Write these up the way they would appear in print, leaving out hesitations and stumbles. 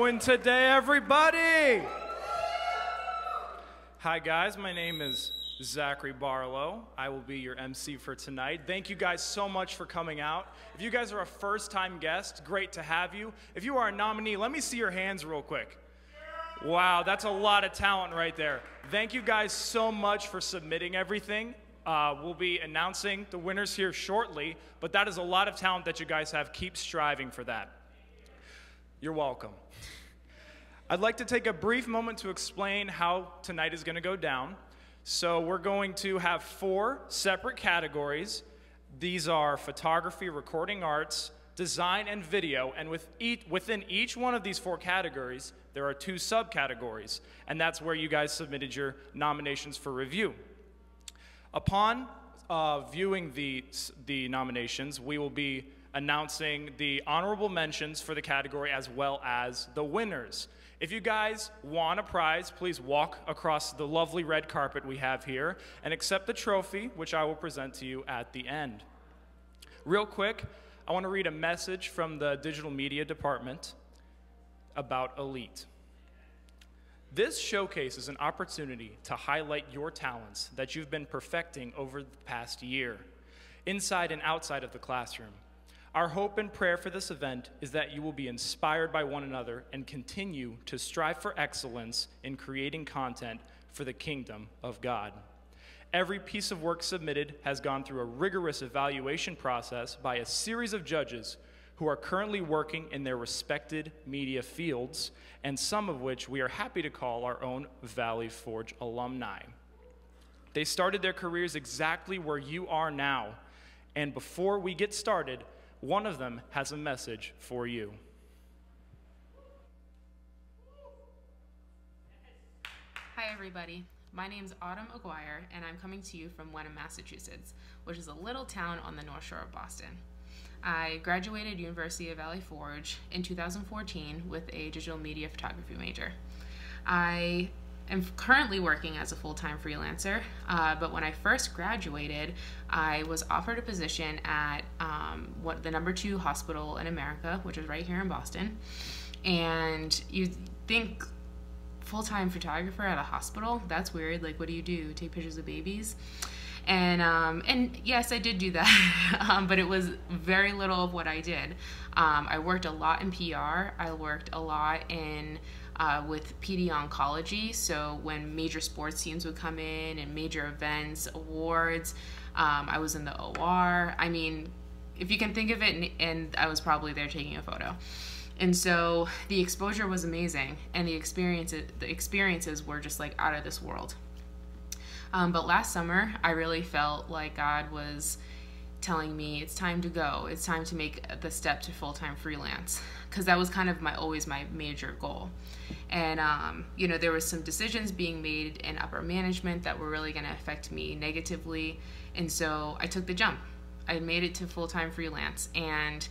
doing today, everybody? Hi guys, my name is Zachary Barlow. I will be your MC for tonight. Thank you guys so much for coming out. If you guys are a first-time guest, great to have you. If you are a nominee, let me see your hands real quick. Wow, that's a lot of talent right there. Thank you guys so much for submitting everything. We'll be announcing the winners here shortly, but that is a lot of talent that you guys have. Keep striving for that. You're welcome. I'd like to take a brief moment to explain how tonight is going to go down. So we're going to have 4 separate categories. These are photography, recording arts, design, and video. And within each one of these 4 categories, there are 2 subcategories. And that's where you guys submitted your nominations for review. Upon viewing the nominations, we will be announcing the honorable mentions for the category as well as the winners. If you guys want a prize, please walk across the lovely red carpet we have here and accept the trophy, which I will present to you at the end. Real quick, I want to read a message from the Digital Media Department about Elite. This showcase is an opportunity to highlight your talents that you've been perfecting over the past year, inside and outside of the classroom. Our hope and prayer for this event is that you will be inspired by one another and continue to strive for excellence in creating content for the kingdom of God. Every piece of work submitted has gone through a rigorous evaluation process by a series of judges who are currently working in their respected media fields, and some of which we are happy to call our own Valley Forge alumni. They started their careers exactly where you are now, and before we get started, one of them has a message for you. Hi everybody, my name's Autumn Aguirre and I'm coming to you from Wenham, Massachusetts, which is a little town on the North Shore of Boston. I graduated University of Valley Forge in 2014 with a digital media photography major. I am currently working as a full-time freelancer, but when I first graduated, I was offered a position at the #2 hospital in America, which is right here in Boston. And you think, full-time photographer at a hospital? That's weird. Like, what do? Take pictures of babies? And yes, I did do that, but it was very little of what I did. I worked a lot in PR. I worked a lot in with PD oncology. So when major sports teams would come in and major events, awards, I was in the OR. I mean, if you can think of it, and I was probably there taking a photo. And so the exposure was amazing, and the experiences were just like out of this world. But last summer, I really felt like God was telling me it's time to go. It's time to make the step to full-time freelance, because that was kind of always my major goal. And you know, there was some decisions being made in upper management that were really going to affect me negatively, and so I took the jump. I made it to full-time freelance, and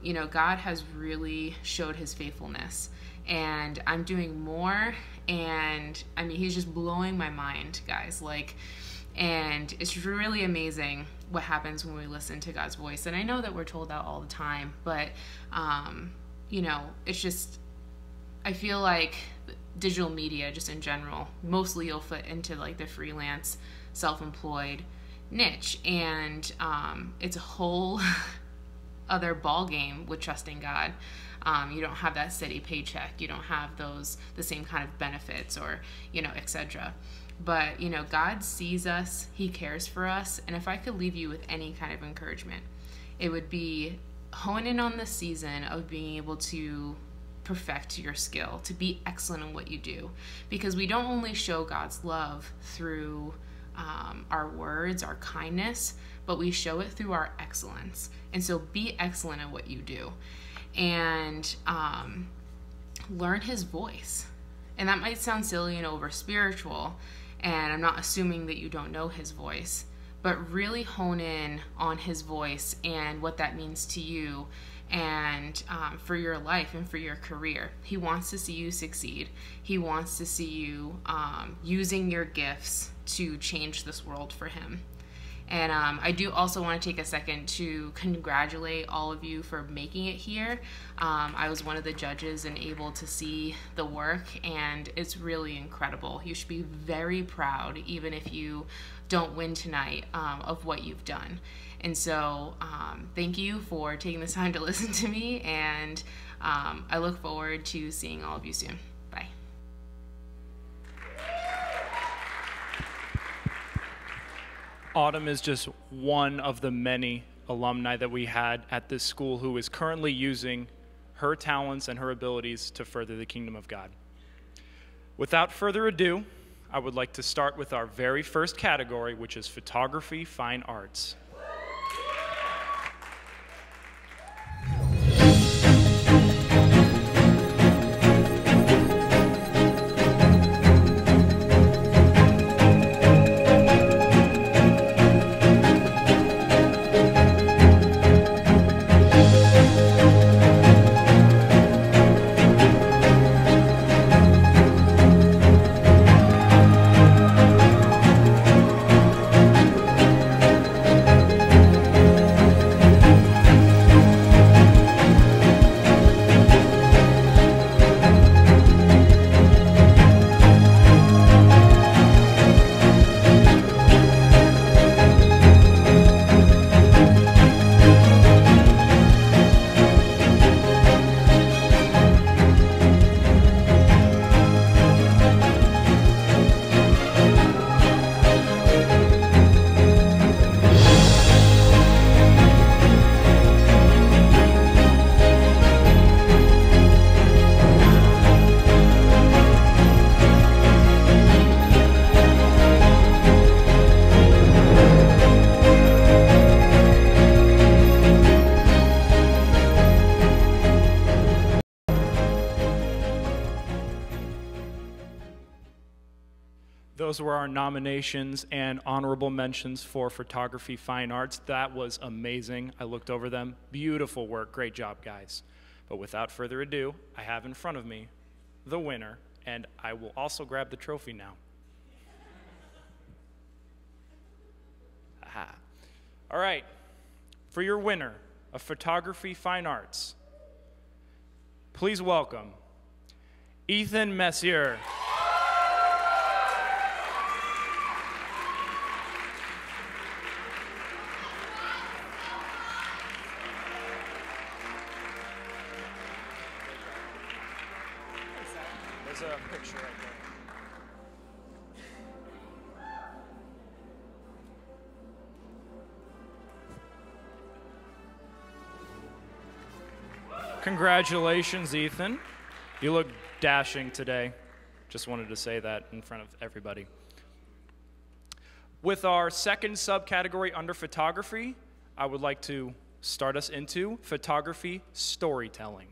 you know, God has really showed his faithfulness, and I'm doing more, and I mean, he's just blowing my mind, guys. Like, and it's really amazing what happens when we listen to God's voice. And I know that we're told that all the time, but you know, it's just, I feel like digital media just in general, mostly you'll fit into like the freelance, self-employed niche, and it's a whole other ball game with trusting God. You don't have that steady paycheck. You don't have the same kind of benefits, or, you know, etc. But, you know, God sees us, he cares for us. And if I could leave you with any kind of encouragement, it would be hone in on the season of being able to perfect your skill, to be excellent in what you do. Because we don't only show God's love through our words, our kindness, but we show it through our excellence. And so be excellent at what you do, and learn his voice. And that might sound silly and over spiritual, and I'm not assuming that you don't know his voice, but really hone in on his voice and what that means to you, and for your life and for your career. He wants to see you succeed. He wants to see you using your gifts to change this world for him. And I do also want to take a second to congratulate all of you for making it here. I was one of the judges and able to see the work, and it's really incredible. You should be very proud, even if you don't win tonight, of what you've done. And so thank you for taking the time to listen to me, and I look forward to seeing all of you soon. Bye. Autumn is just one of the many alumni that we had at this school who is currently using her talents and her abilities to further the kingdom of God. Without further ado, I would like to start with our very first category, which is photography, fine arts. Those were our nominations and honorable mentions for photography, fine arts. That was amazing. I looked over them. Beautiful work. Great job, guys. But without further ado, I have in front of me the winner, and I will also grab the trophy now. Aha. All right. For your winner of photography, fine arts, please welcome Ethan Messier. There's a picture right there. Congratulations, Ethan. You look dashing today. Just wanted to say that in front of everybody. With our second subcategory under photography, I would like to start us into photography storytelling.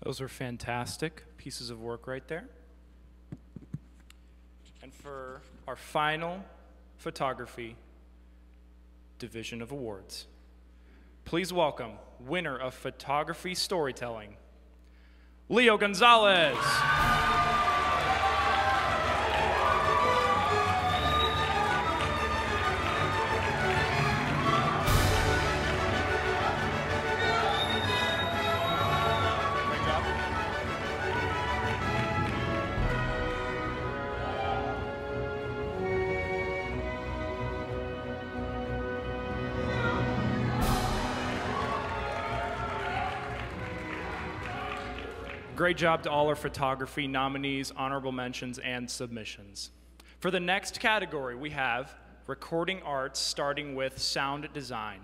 Those are fantastic pieces of work right there. And for our final photography division of awards, please welcome winner of photography storytelling, Leo Gonzalez. Great job to all our photography nominees, honorable mentions, and submissions. For the next category, we have recording arts, starting with sound design.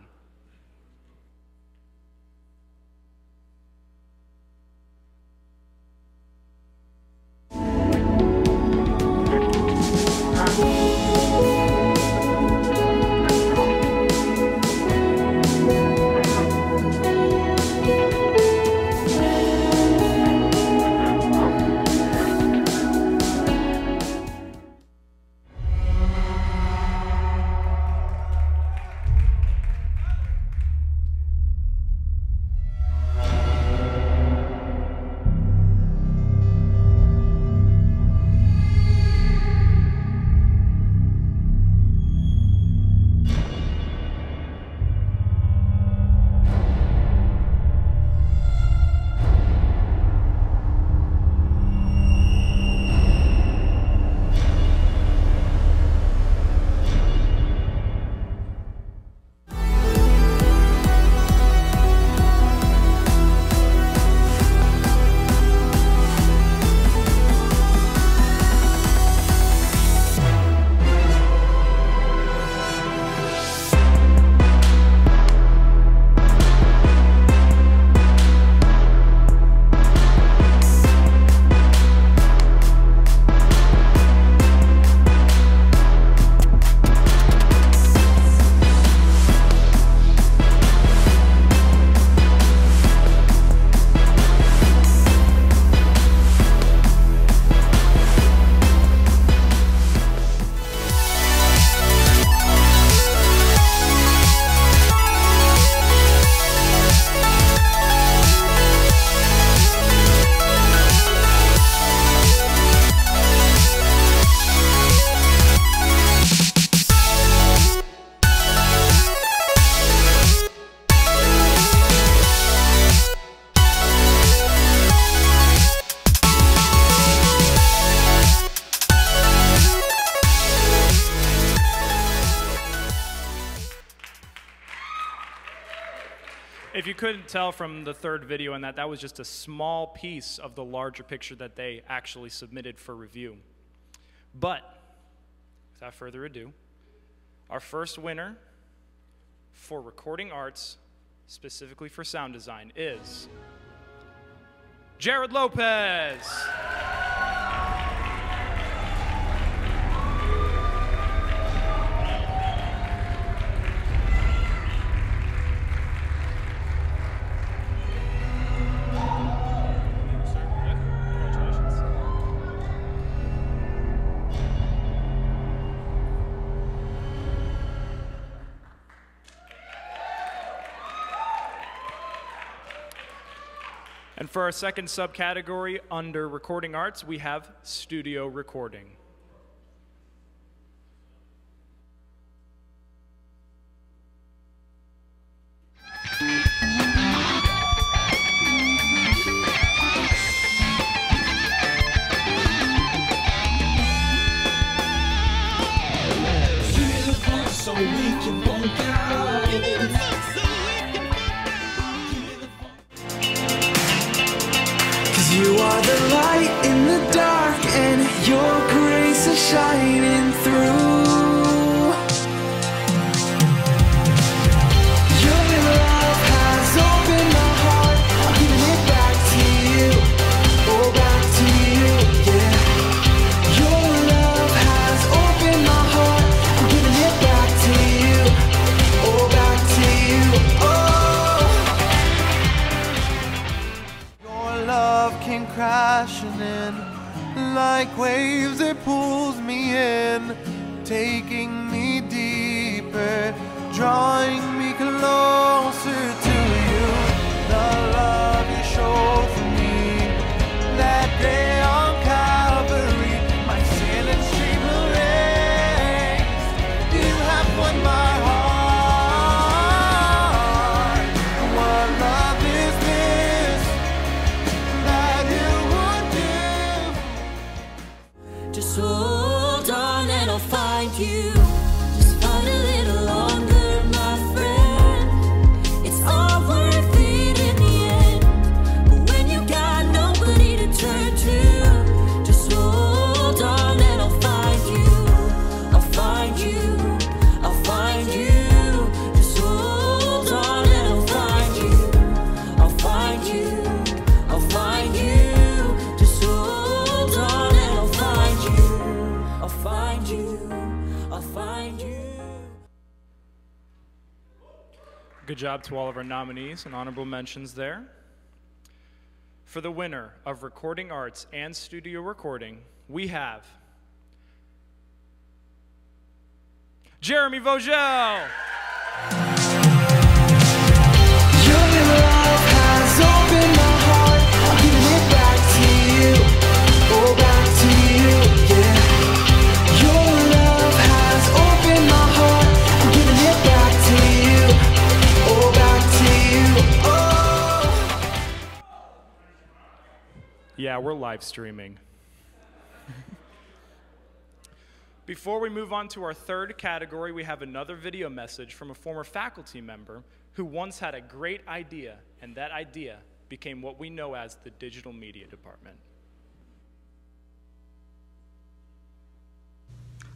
If you couldn't tell from the third video and that was just a small piece of the larger picture that they actually submitted for review. But, without further ado, our first winner for recording arts, specifically for sound design, is Jared Lopez. And for our second subcategory under recording arts, we have studio recording. So we can bunk out. You are the light in the dark, and your grace is shining through. Your love has opened my heart. I'm giving it back to you. Oh, back to you, yeah. Your love has opened my heart. I'm giving it back to you. Oh, back to you, oh. Your love came crashing in. Like waves it pulls me in, taking me deeper, drawing me closer to you. The love you showed for me that day on Calvary, my sin and shame erased. You have won my heart. What love is this that you would do? Just hold on and I'll find you. Just find a little longer, my friend. It's all worth it in the end. But when you got nobody to turn to, just hold on and I'll find you. I'll find you. I'll find you. Just hold on and I'll find you. I'll find you. I'll find you. Just hold on and I'll find you. I'll find you. I'll find you. Good job to all of our nominees and honorable mentions there. For the winner of Recording Arts and Studio Recording, we have Jeremy Vogel. Your love has opened my heart. I'm giving it back to you. Oh, back to you, yeah. Your love has opened my heart. I'm giving it back to you. Oh, back to you. Oh. Yeah, we're live streaming. Before we move on to our third category, we have another video message from a former faculty member who once had a great idea, and that idea became what we know as the Digital Media Department.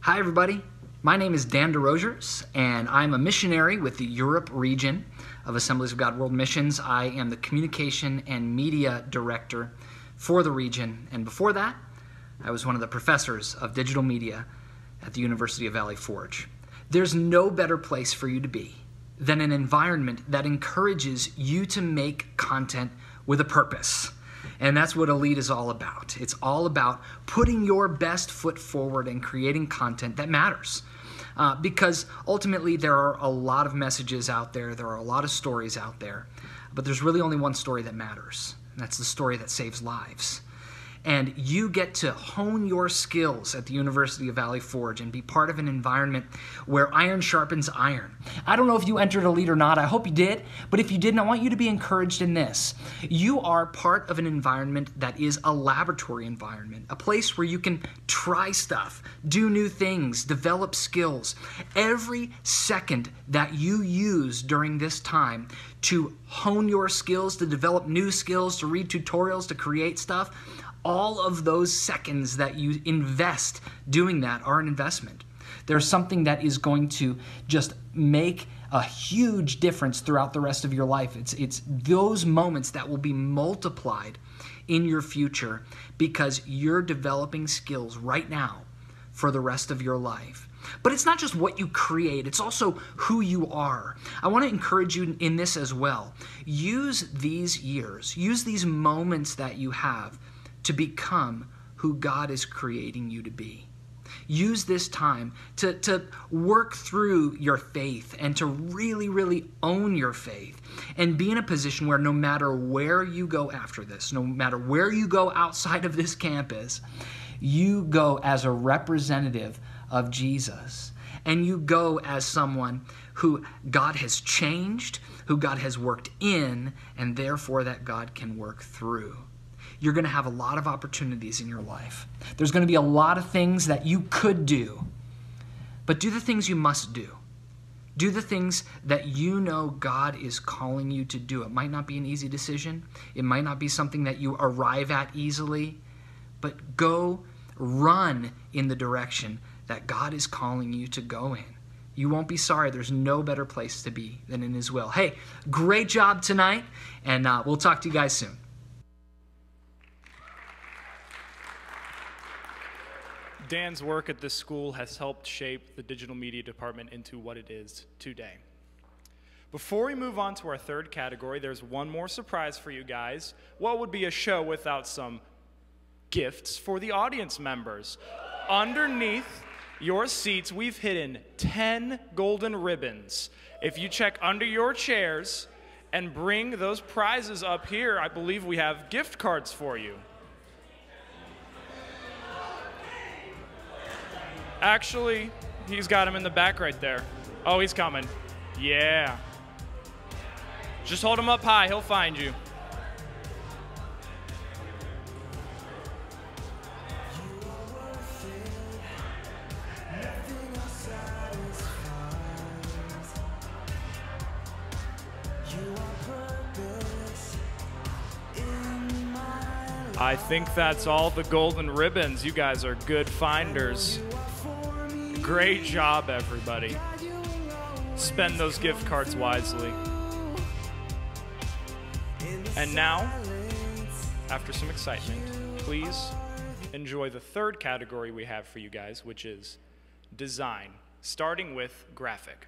Hi, everybody. My name is Dan DeRogers, and I'm a missionary with the Europe region of Assemblies of God World Missions. I am the Communication and Media Director for the region, and before that, I was one of the professors of digital media at the University of Valley Forge. There's no better place for you to be than an environment that encourages you to make content with a purpose. And that's what Elite is all about. It's all about putting your best foot forward and creating content that matters. Because ultimately there are a lot of messages out there, there are a lot of stories out there, but there's really only one story that matters, and that's the story that saves lives. And you get to hone your skills at the University of Valley Forge and be part of an environment where iron sharpens iron. I don't know if you entered Elite or not. I hope you did. But if you didn't, I want you to be encouraged in this. You are part of an environment that is a laboratory environment, a place where you can try stuff, do new things, develop skills. Every second that you use during this time to hone your skills, to develop new skills, to read tutorials, to create stuff, all of those seconds that you invest doing that are an investment. There's something that is going to just make a huge difference throughout the rest of your life. It's those moments that will be multiplied in your future because you're developing skills right now for the rest of your life. But it's not just what you create, it's also who you are. I want to encourage you in this as well. Use these years, use these moments that you have to become who God is creating you to be. Use this time to work through your faith and to really, really own your faith and be in a position where no matter where you go after this, no matter where you go outside of this campus, you go as a representative of Jesus. And you go as someone who God has changed, who God has worked in, and therefore that God can work through. You're going to have a lot of opportunities in your life. There's going to be a lot of things that you could do, but do the things you must do. Do the things that you know God is calling you to do. It might not be an easy decision. It might not be something that you arrive at easily, but go run in the direction that God is calling you to go in. You won't be sorry. There's no better place to be than in His will. Hey, great job tonight, and we'll talk to you guys soon. Dan's work at this school has helped shape the Digital Media Department into what it is today. Before we move on to our third category, there's one more surprise for you guys. What would be a show without some gifts for the audience members? Underneath your seats, we've hidden 10 golden ribbons. If you check under your chairs and bring those prizes up here, I believe we have gift cards for you. Actually, he's got him in the back right there. Oh, he's coming. Yeah. Just hold him up high, he'll find you. I think that's all the golden ribbons. You guys are good finders. Great job, everybody. Spend those gift cards wisely. And now, after some excitement, please enjoy the third category we have for you guys, which is design, starting with graphic.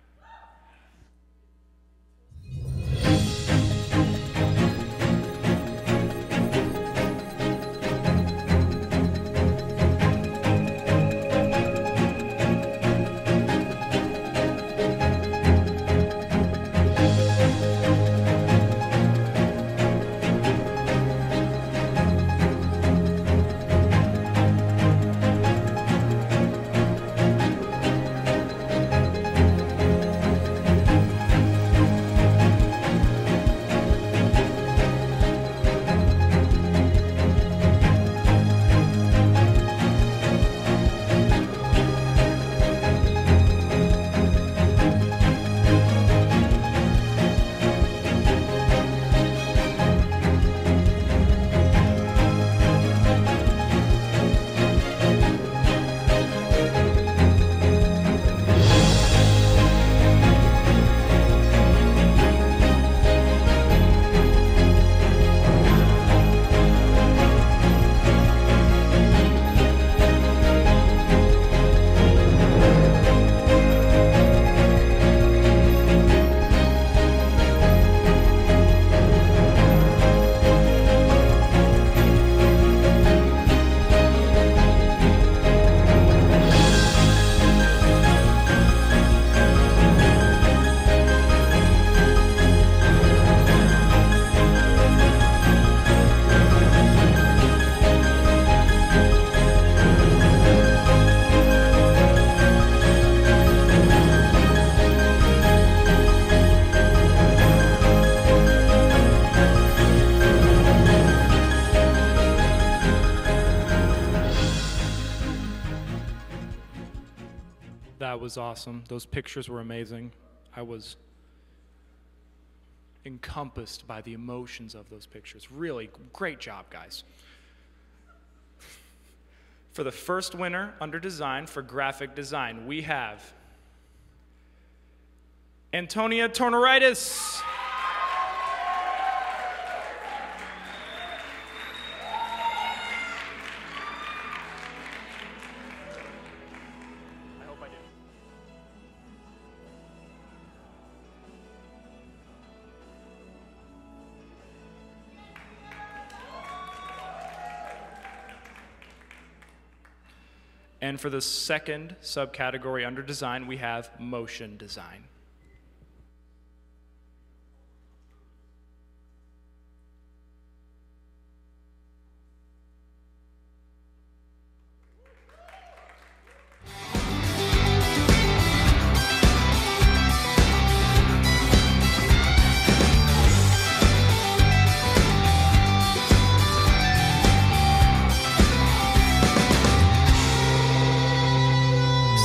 That was awesome. Those pictures were amazing. I was encompassed by the emotions of those pictures. Really great job, guys. For the first winner under design for graphic design, we have Antonia Tornaritis. And for the second subcategory under design, we have motion design.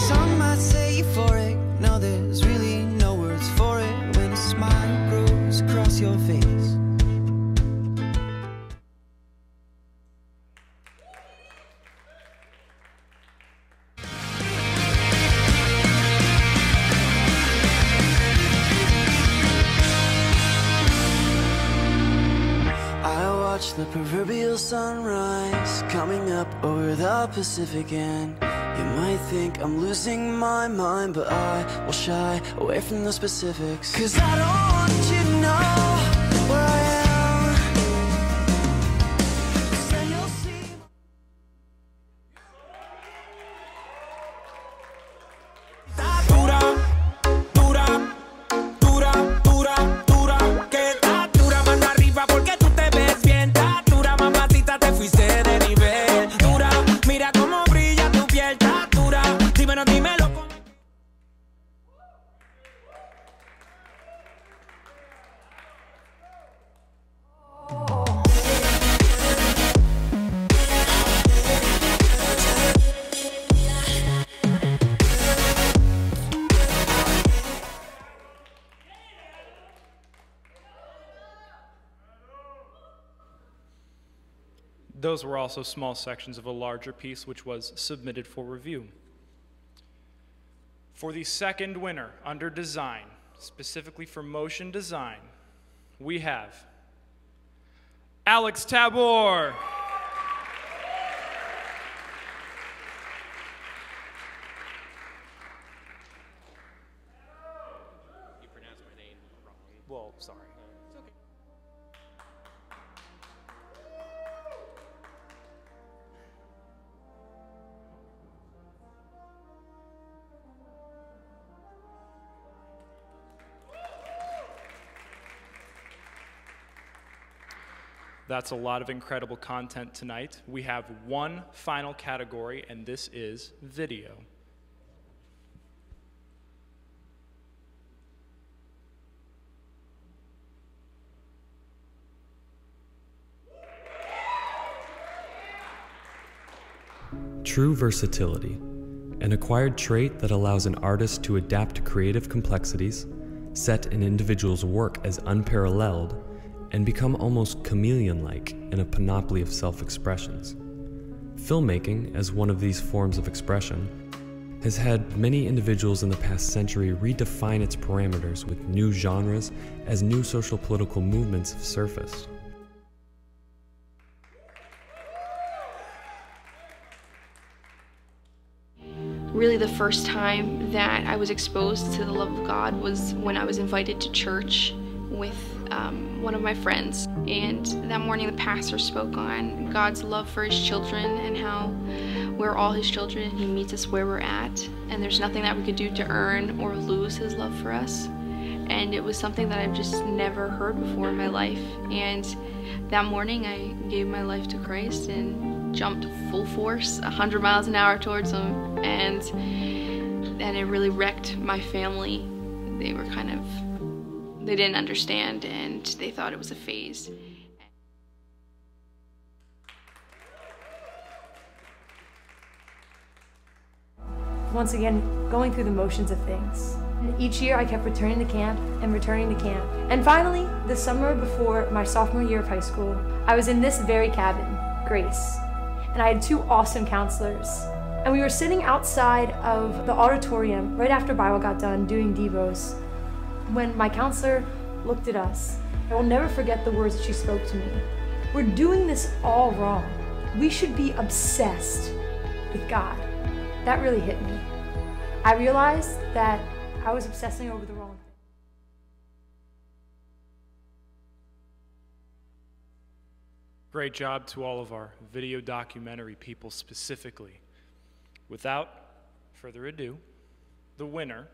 Some might say euphoric. No, there's really no words for it when a smile grows across your face. I watch the proverbial sunrise coming up over the Pacific, and You might think I'm losing my mind, but I will shy away from the specifics. 'Cause I don't want you to know where I am. Then you'll see. Dura, dura, dura, dura, dura, que está dura, mano arriba porque tú te ves bien. Está dura, mamacita, te fuiste de nivel. Dura, mira cómo brilla tu piel. Está dura, dímelo, dímelo. Those were also small sections of a larger piece which was submitted for review. For the second winner under design, specifically for motion design, we have Alex Tabor. You pronounced my name wrong. Well, sorry. It's okay. That's a lot of incredible content tonight. We have one final category, and this is video. True versatility, an acquired trait that allows an artist to adapt to creative complexities, set an individual's work as unparalleled, and become almost chameleon-like in a panoply of self-expressions. Filmmaking, as one of these forms of expression, has had many individuals in the past century redefine its parameters with new genres as new social political movements have surfaced. Really, the first time that I was exposed to the love of God was when I was invited to church with one of my friends. And that morning the pastor spoke on God's love for his children and how we're all his children and he meets us where we're at. And there's nothing that we could do to earn or lose his love for us. And it was something that I've just never heard before in my life. And that morning I gave my life to Christ and jumped full force, 100 miles an hour towards him. And it really wrecked my family. They were they didn't understand and they thought it was a phase. Once again, going through the motions of things. Each year I kept returning to camp and returning to camp. And finally, the summer before my sophomore year of high school, I was in this very cabin, Grace. And I had two awesome counselors. And we were sitting outside of the auditorium right after Bible got done doing Devos when my counselor looked at us. I will never forget the words that she spoke to me. We're doing this all wrong. We should be obsessed with God. That really hit me. I realized that I was obsessing over the wrong thing. Great job to all of our video documentary people specifically. Without further ado, the winner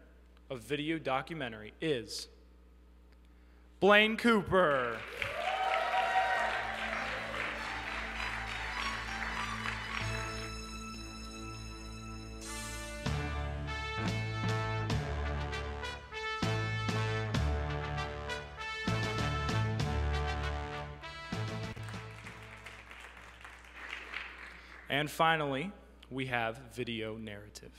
of video documentary is Blaine Cooper. And finally, we have video narrative.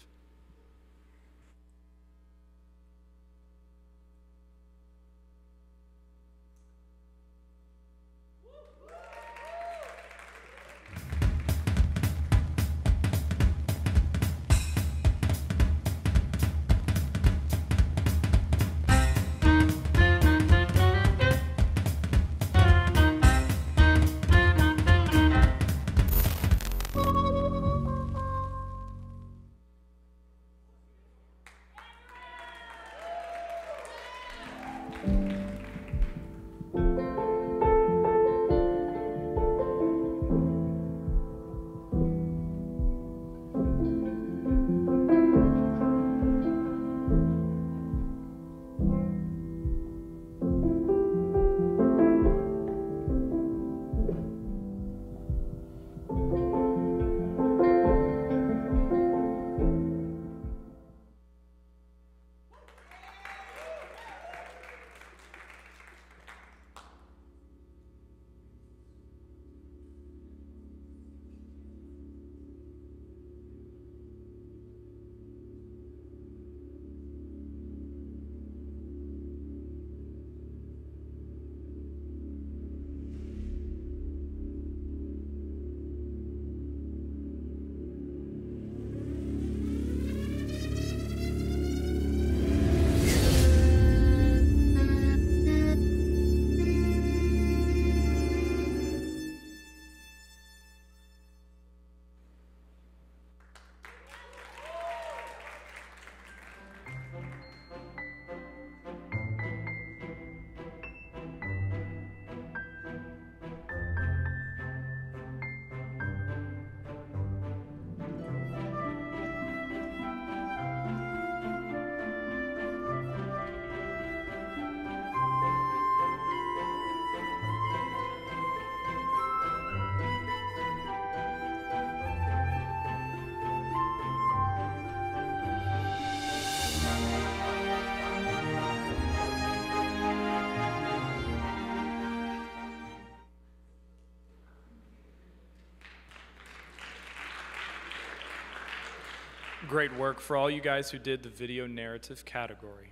Great work for all you guys who did the video narrative category.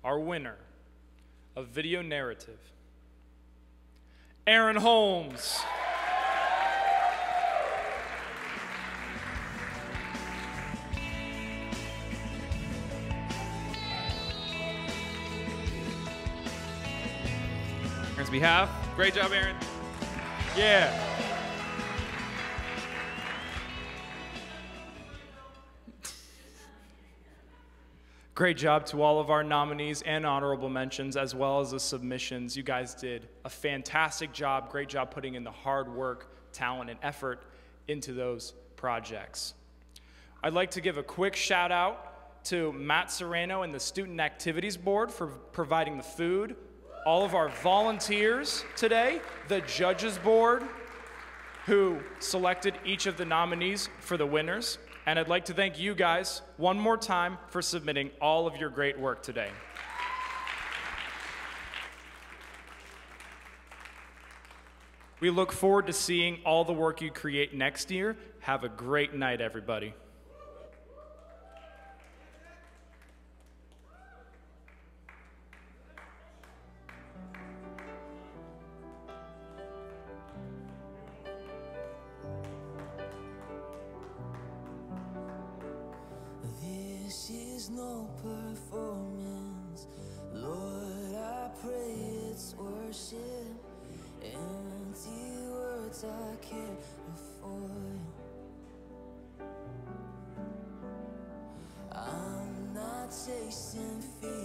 Our winner of video narrative, Aaron Holmes. Aaron's behalf, great job, Aaron. Yeah. Great job to all of our nominees and honorable mentions, as well as the submissions. You guys did a fantastic job. Great job putting in the hard work, talent, and effort into those projects. I'd like to give a quick shout out to Matt Serrano and the Student Activities Board for providing the food, all of our volunteers today, the Judges Board, who selected each of the nominees for the winners. And I'd like to thank you guys one more time for submitting all of your great work today. We look forward to seeing all the work you create next year. Have a great night, everybody. This is no performance, Lord, I pray it's worship. Empty words I can't afford. I'm not chasing fear.